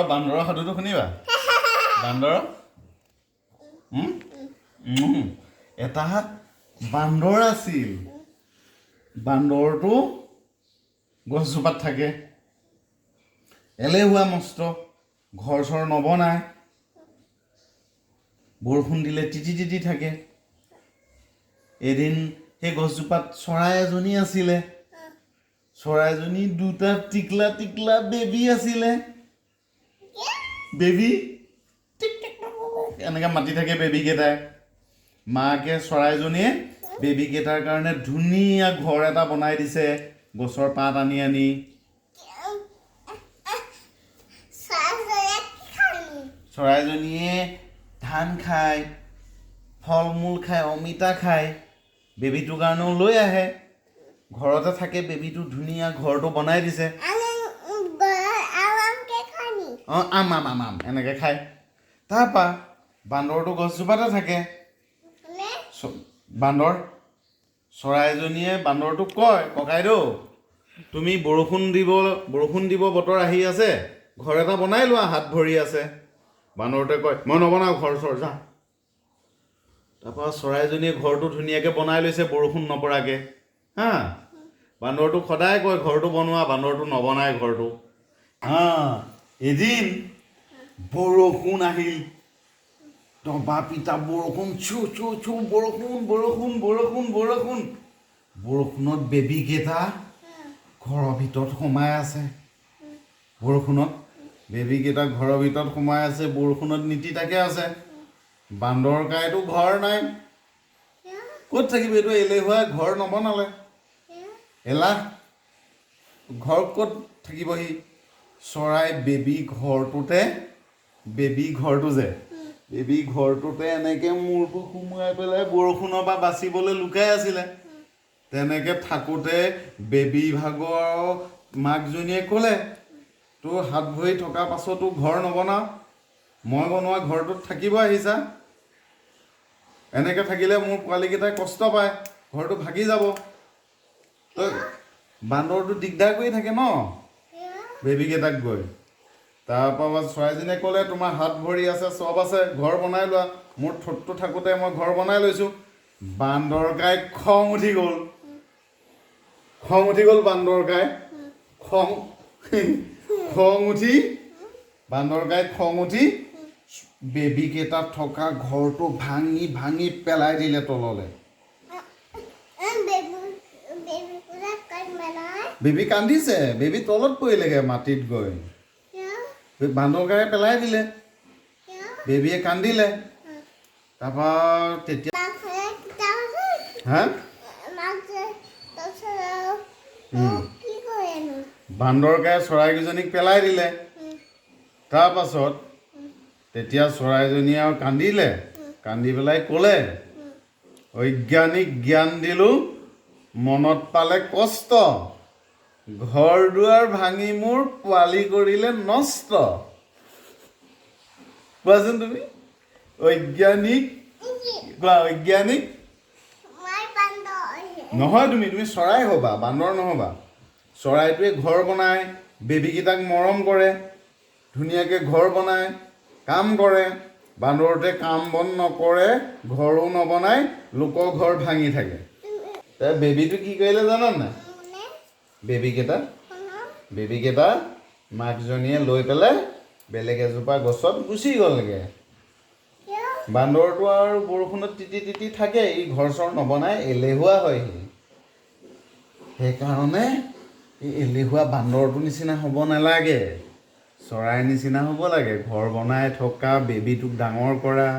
বান্দৰৰ সাধুটো শুনিবা বান্দৰ এটা বান্দৰ আছিল বান্দৰটো গছজোপাত থাকে এলেহুৱা মস্ত ঘৰ চৰ নবনায় বৰষুণ দিলে তিতি তিতি থাকে এদিন সেই গছজোপাত চৰাই এজনী আছিলে চৰাইজনী দুটা টিকলা টিকলা বেবী আছিলে বেবী এনেকৈ মাতি থাকে বেবীকেইটাই মাকে চৰাইজনীয়ে বেবীকেইটাৰ কাৰণে ধুনীয়া ঘৰ এটা বনাই দিছে গছৰ পাত আনি আনি চৰাইজনীয়ে ধান খায় ফল মূল খায় অমিতা খায় বেবীটোৰ কাৰণেও লৈ আহে ঘৰতে থাকে বেবীটো ধুনীয়া ঘৰটো বনাই দিছে আম এনেকৈ খায় তাৰপৰা বান্দৰটো গছজোপাতে থাকে বান্দৰ চৰাইজনীয়ে বান্দৰটোক কয় ককাইদেউ তুমি বৰষুণ দিব বতৰ আহি আছে ঘৰ এটা বনাই লোৱা হাত ভৰি আছে বান্দৰটোৱে কয় মই নবনাওঁ ঘৰ চৰ যা তাৰপৰা চৰাইজনীয়ে ঘৰটো ধুনীয়াকৈ বনাই লৈছে বৰষুণ নপৰাকৈ হা বান্দৰটোক সদায় কয় ঘৰটো বনোৱা বান্দৰটো নবনায় ঘৰটো এদিন বৰষুণ আহিল দবা পিতা বৰষুণ চু চু চু বৰষুণত বেবীকেইটা ঘৰৰ ভিতৰত সোমাই আছে বৰষুণত নীতি তাকে আছে বান্দৰ কাইটো ঘৰ নাই ক'ত থাকিব এইটো এলেহুৱা ঘৰ নবনালে এলাহ ঘৰ ক'ত থাকিবহি চৰাই বেবী ঘৰটোতে এনেকৈ মূৰটো সোমোৱাই পেলাই বৰষুণৰ পৰা বাচিবলৈ লুকাই আছিলে তেনেকৈ থাকোঁতে বেবী ভাগৰ মাকজনীয়ে ক'লে তোৰ হাত ভৰি থকা পাছতো ঘৰ নবনাও মই বনোৱা ঘৰটোত থাকিব আহিছা এনেকৈ থাকিলে মোৰ পোৱালীকেইটাই কষ্ট পায় ঘৰটো ভাগি যাব তই বান্দৰটো দিগদাৰ কৰি থাকে ন বেবীকেইটাক গৈ তাৰপৰা চৰাইজনীয়ে ক'লে তোমাৰ হাত ভৰি আছে চব আছে ঘৰ বনাই লোৱা মোৰ ঠোঁটটো থাকোঁতে মই ঘৰ বনাই লৈছোঁ বান্দৰকাই খং উঠি গ'ল বান্দৰকাই খং উঠি বেবীকেইটা থকা ঘৰটো ভাঙি পেলাই দিলে তললৈ বেবী কান্দিছে বেবী তলত পৰিলেগৈ মাটিত গৈ বান্দৰকাই পেলাই দিলে বেবীয়ে কান্দিলে তাৰপৰা তেতিয়া বান্দৰকাই চৰাইকেইজনীক পেলাই দিলে তাৰপাছত তেতিয়া চৰাইজনীয়ে আৰু কান্দি পেলাই ক'লে অজ্ঞানিক জ্ঞান দিলোঁ মনত পালে কষ্ট ঘৰ দুৱাৰ ভাঙি মোৰ পোৱালি কৰিলে নষ্ট কোৱাচোন তুমি অজ্ঞানিক নহয় তুমি চৰাই হ'বা বান্দৰ নহ'বা চৰাইটোৱে ঘৰ বনায় বেবীকেইটাক মৰম কৰে ধুনীয়াকৈ ঘৰ বনায় কাম কৰে বান্দৰটোৱে কাম বন নকৰে ঘৰো নবনায় লোকৰ ঘৰ ভাঙি থাকে বেবীটো কি কৰিলে জানা নাই বেবীকেইটা মাকজনীয়ে লৈ পেলাই বেলেগ এজোপা গছত গুচি গ'লগৈ বান্দৰটো আৰু বৰষুণত তিতি থাকে ই ঘৰ চৰ নবনায় এলেহুৱা হয় সেইকাৰণে এই এলেহুৱা বান্দৰটোৰ নিচিনা হ'ব নালাগে চৰাইৰ নিচিনা হ'ব লাগে ঘৰ বনাই থকা বেবীটোক ডাঙৰ কৰা